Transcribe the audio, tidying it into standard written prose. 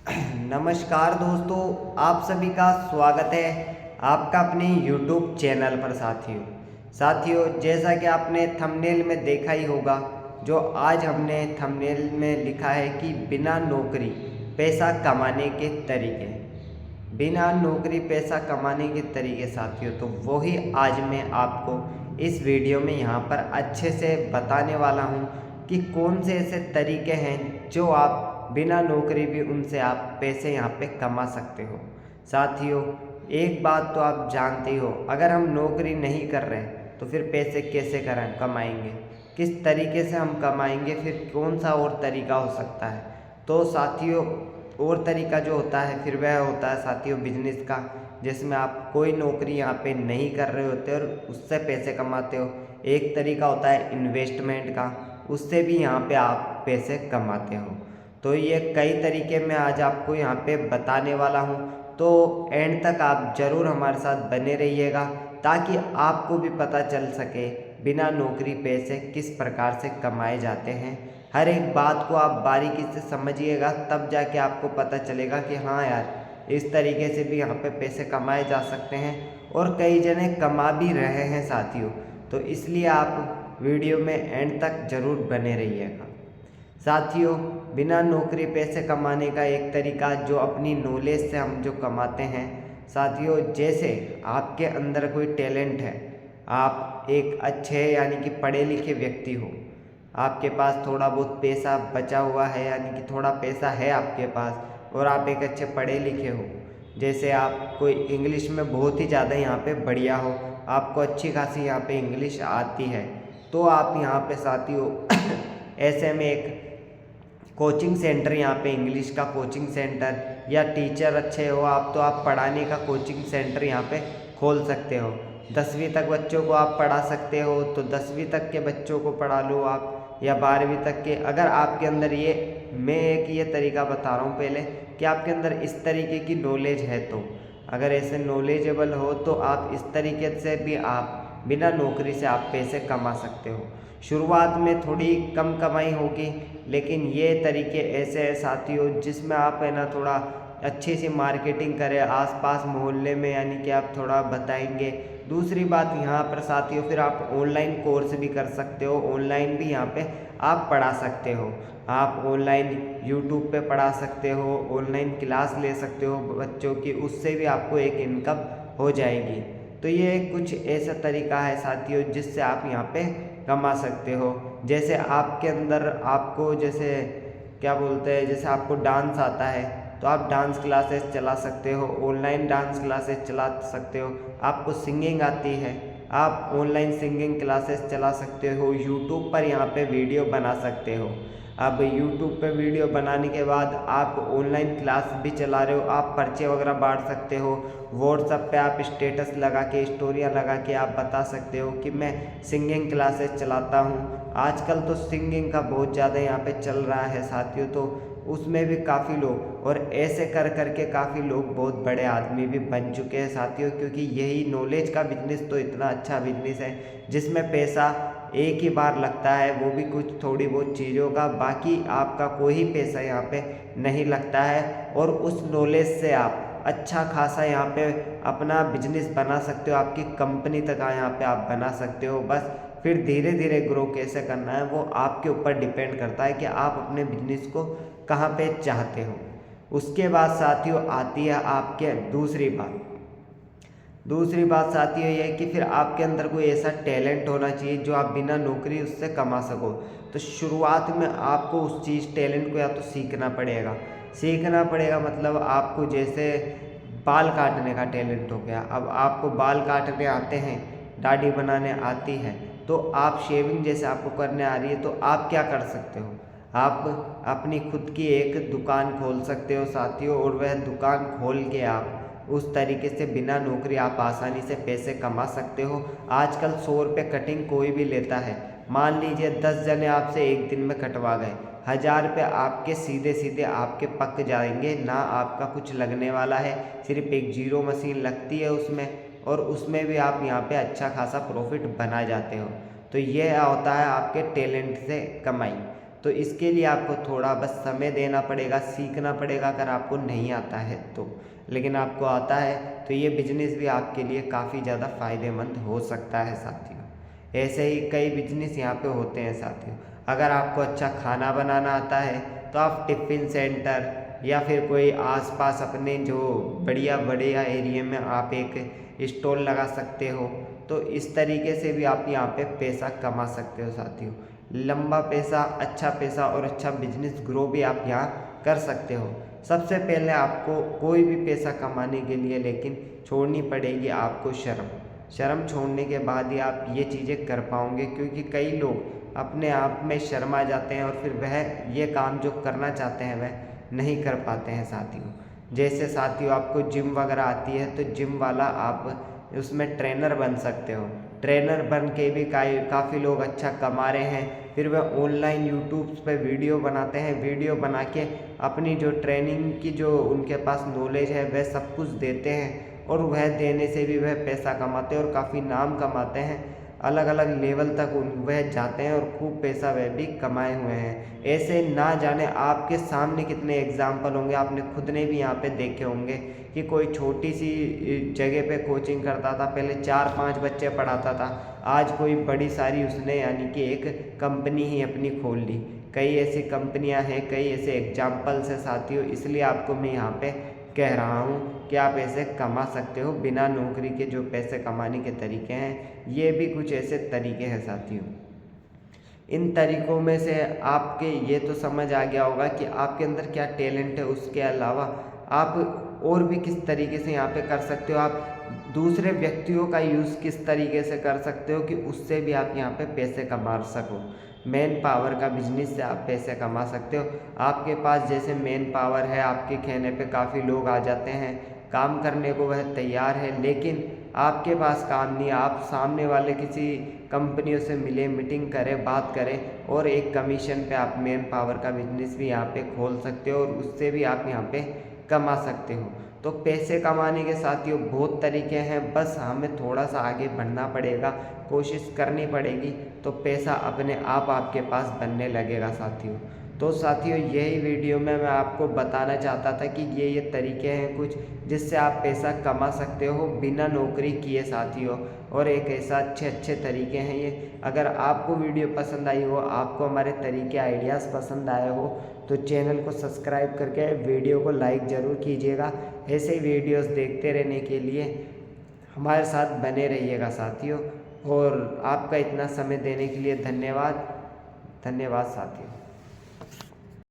नमस्कार दोस्तों, आप सभी का स्वागत है आपका अपने YouTube चैनल पर। साथियों, जैसा कि आपने थंबनेल में देखा ही होगा, जो आज हमने थंबनेल में लिखा है कि बिना नौकरी पैसा कमाने के तरीके। बिना नौकरी पैसा कमाने के तरीके साथियों, तो वही आज मैं आपको इस वीडियो में यहाँ पर अच्छे से बताने वाला हूँ कि कौन से ऐसे तरीके हैं जो आप बिना नौकरी भी उनसे आप पैसे यहाँ पे कमा सकते हो। साथियों, एक बात तो आप जानते ही हो, अगर हम नौकरी नहीं कर रहे तो फिर पैसे कैसे कमाएंगे, किस तरीके से हम कमाएंगे, फिर कौन सा और तरीका हो सकता है। तो साथियों, और तरीका जो होता है फिर वह होता है साथियों बिजनेस का, जिसमें आप कोई नौकरी यहाँ पे नहीं कर रहे होते और उससे पैसे कमाते हो। एक तरीका होता है इन्वेस्टमेंट का, उससे भी यहाँ पे आप पैसे कमाते हो। तो ये कई तरीके मैं आज आपको यहाँ पे बताने वाला हूँ, तो एंड तक आप ज़रूर हमारे साथ बने रहिएगा ताकि आपको भी पता चल सके बिना नौकरी पैसे किस प्रकार से कमाए जाते हैं। हर एक बात को आप बारीकी से समझिएगा, तब जाके आपको पता चलेगा कि हाँ यार, इस तरीके से भी यहाँ पे पैसे कमाए जा सकते हैं और कई जने कमा भी रहे हैं साथियों। तो इसलिए आप वीडियो में एंड तक ज़रूर बने रहिएगा। साथियों, बिना नौकरी पैसे कमाने का एक तरीका जो अपनी नॉलेज से हम जो कमाते हैं साथियों, जैसे आपके अंदर कोई टैलेंट है, आप एक अच्छे यानी कि पढ़े लिखे व्यक्ति हो, आपके पास थोड़ा बहुत पैसा बचा हुआ है यानी कि थोड़ा पैसा है आपके पास और आप एक अच्छे पढ़े लिखे हो, जैसे आप कोई इंग्लिश में बहुत ही ज़्यादा यहाँ पे बढ़िया हो, आपको अच्छी खासी यहाँ पे इंग्लिश आती है, तो आप यहाँ पे साथियों ऐसे में एक कोचिंग सेंटर, यहाँ पे इंग्लिश का कोचिंग सेंटर, या टीचर अच्छे हो आप तो आप पढ़ाने का कोचिंग सेंटर यहाँ पे खोल सकते हो। 10वीं तक बच्चों को आप पढ़ा सकते हो तो 10वीं तक के बच्चों को पढ़ा लो आप, या 12वीं तक के। अगर आपके अंदर मैं एक ये तरीका बता रहा हूँ पहले कि आपके अंदर इस तरीके की नॉलेज है, तो अगर ऐसे नॉलेजेबल हो तो आप इस तरीके से भी आप बिना नौकरी से आप पैसे कमा सकते हो। शुरुआत में थोड़ी कम कमाई होगी, लेकिन ये तरीके ऐसे हैं साथियों जिसमें आप है ना थोड़ा अच्छी सी मार्केटिंग करें आसपास मोहल्ले में, यानी कि आप थोड़ा बताएंगे। दूसरी बात यहाँ पर साथियों, फिर आप ऑनलाइन कोर्स भी कर सकते हो, ऑनलाइन भी यहाँ पे आप पढ़ा सकते हो। आप ऑनलाइन यूट्यूब पे पढ़ा सकते हो, ऑनलाइन क्लास ले सकते हो बच्चों की, उससे भी आपको एक इनकम हो जाएगी। तो ये कुछ ऐसा तरीका है साथियों जिससे आप यहाँ पे कमा सकते हो। जैसे आपके अंदर आपको जैसे क्या बोलते हैं, जैसे आपको डांस आता है तो आप डांस क्लासेस चला सकते हो, ऑनलाइन डांस क्लासेस चला सकते हो। आपको सिंगिंग आती है, आप ऑनलाइन सिंगिंग क्लासेस चला सकते हो। यूट्यूब पर यहाँ पे वीडियो बना सकते हो। अब यूट्यूब पे वीडियो बनाने के बाद आप ऑनलाइन क्लास भी चला रहे हो, आप पर्चे वगैरह बांट सकते हो। व्हाट्सएप पे आप स्टेटस लगा के, स्टोरियाँ लगा के आप बता सकते हो कि मैं सिंगिंग क्लासेस चलाता हूँ। आजकल तो सिंगिंग का बहुत ज़्यादा यहाँ पे चल रहा है साथियों, तो उसमें भी काफ़ी लोग, और ऐसे कर करके काफ़ी लोग बहुत बड़े आदमी भी बन चुके हैं साथियों, क्योंकि यही नॉलेज का बिजनेस तो इतना अच्छा बिजनेस है जिसमें पैसा एक ही बार लगता है, वो भी कुछ थोड़ी बहुत चीज़ों का, बाकी आपका कोई पैसा यहाँ पे नहीं लगता है। और उस नॉलेज से आप अच्छा खासा यहाँ पे अपना बिजनेस बना सकते हो, आपकी कंपनी तक यहाँ पे आप बना सकते हो। बस फिर धीरे धीरे ग्रो कैसे करना है वो आपके ऊपर डिपेंड करता है कि आप अपने बिजनेस को कहाँ पे चाहते हो। उसके बाद साथियों आती है आपके दूसरी बात साथियों ये है कि फिर आपके अंदर कोई ऐसा टैलेंट होना चाहिए जो आप बिना नौकरी उससे कमा सको। तो शुरुआत में आपको उस चीज़ टैलेंट को या तो सीखना पड़ेगा, मतलब आपको जैसे बाल काटने का टैलेंट हो गया, अब आपको बाल काटने आते हैं, दाढ़ी बनाने आती है, तो आप शेविंग जैसे आपको करने आ रही है, तो आप क्या कर सकते हो, आप अपनी खुद की एक दुकान खोल सकते हो साथियों, और वह दुकान खोल के आप उस तरीके से बिना नौकरी आप आसानी से पैसे कमा सकते हो। आजकल 100 रुपये कटिंग कोई भी लेता है, मान लीजिए 10 जने आपसे एक दिन में कटवा गए, 1000 रुपये आपके सीधे सीधे आपके पक जाएंगे ना, आपका कुछ लगने वाला है, सिर्फ एक जीरो मशीन लगती है उसमें, और उसमें भी आप यहाँ पे अच्छा खासा प्रॉफिट बना जाते हो। तो ये होता है आपके टैलेंट से कमाई। तो इसके लिए आपको थोड़ा बस समय देना पड़ेगा, सीखना पड़ेगा अगर आपको नहीं आता है तो। लेकिन आपको आता है तो ये बिजनेस भी आपके लिए काफ़ी ज़्यादा फ़ायदेमंद हो सकता है साथियों। ऐसे ही कई बिजनेस यहाँ पे होते हैं साथियों। अगर आपको अच्छा खाना बनाना आता है तो आप टिफ़िन सेंटर या फिर कोई आसपास अपने जो बढ़िया एरिया में आप एक स्टॉल लगा सकते हो। तो इस तरीके से भी आप यहाँ पे पैसा कमा सकते हो साथियों। लंबा पैसा, अच्छा पैसा और अच्छा बिजनेस ग्रो भी आप यहाँ कर सकते हो। सबसे पहले आपको कोई भी पैसा कमाने के लिए लेकिन छोड़नी पड़ेगी आपको शर्म। शर्म छोड़ने के बाद ही आप ये चीज़ें कर पाओगे, क्योंकि कई लोग अपने आप में शर्मा जाते हैं और फिर वह ये काम जो करना चाहते हैं वह नहीं कर पाते हैं साथियों। जैसे साथियों आपको जिम वगैरह आती है तो जिम वाला आप उसमें ट्रेनर बन सकते हो। ट्रेनर बन के भी काफ़ी लोग अच्छा कमा रहे हैं। फिर वह ऑनलाइन यूट्यूब पे वीडियो बनाते हैं, वीडियो बना के अपनी जो ट्रेनिंग की जो उनके पास नॉलेज है वह सब कुछ देते हैं और वह देने से भी वह पैसा कमाते हैं और काफ़ी नाम कमाते हैं। अलग अलग लेवल तक वह जाते हैं और खूब पैसा वह भी कमाए हुए हैं। ऐसे ना जाने आपके सामने कितने एग्जाम्पल होंगे, आपने खुद ने भी यहाँ पे देखे होंगे कि कोई छोटी सी जगह पे कोचिंग करता था, पहले 4-5 बच्चे पढ़ाता था, आज कोई बड़ी सारी उसने यानी कि एक कंपनी ही अपनी खोल ली। कई ऐसी कंपनियां हैं, कई ऐसे एग्जाम्पल्स हैं साथियों। इसलिए आपको मैं यहाँ पे कह रहा हूँ कि आप ऐसे कमा सकते हो बिना नौकरी के। जो पैसे कमाने के तरीके हैं ये भी कुछ ऐसे तरीके हैं साथियों। इन तरीकों में से आपके ये तो समझ आ गया होगा कि आपके अंदर क्या टैलेंट है। उसके अलावा आप और भी किस तरीके से यहाँ पे कर सकते हो, आप दूसरे व्यक्तियों का यूज़ किस तरीके से कर सकते हो कि उससे भी आप यहाँ पे पैसे कमा सको। मैन पावर का बिजनेस से आप पैसे कमा सकते हो। आपके पास जैसे मैन पावर है, आपके कहने पे काफ़ी लोग आ जाते हैं, काम करने को वह तैयार है, लेकिन आपके पास काम नहीं। आप सामने वाले किसी कंपनियों से मिले, मीटिंग करें, बात करें और एक कमीशन पे आप मैन पावर का बिजनेस भी यहाँ पे खोल सकते हो और उससे भी आप यहाँ पे कमा सकते हो। तो पैसे कमाने के साथियों बहुत तरीके हैं, बस हमें थोड़ा सा आगे बढ़ना पड़ेगा, कोशिश करनी पड़ेगी, तो पैसा अपने आप आपके पास बनने लगेगा साथियों। तो साथियों यही वीडियो में मैं आपको बताना चाहता था कि ये तरीके हैं कुछ जिससे आप पैसा कमा सकते हो बिना नौकरी किए साथियों। और एक ऐसा अच्छे तरीके हैं ये। अगर आपको वीडियो पसंद आई हो, आपको हमारे तरीके आइडियाज़ पसंद आए हो, तो चैनल को सब्सक्राइब करके वीडियो को लाइक ज़रूर कीजिएगा। ऐसे ही वीडियोस देखते रहने के लिए हमारे साथ बने रहिएगा साथियों। और आपका इतना समय देने के लिए धन्यवाद साथियों।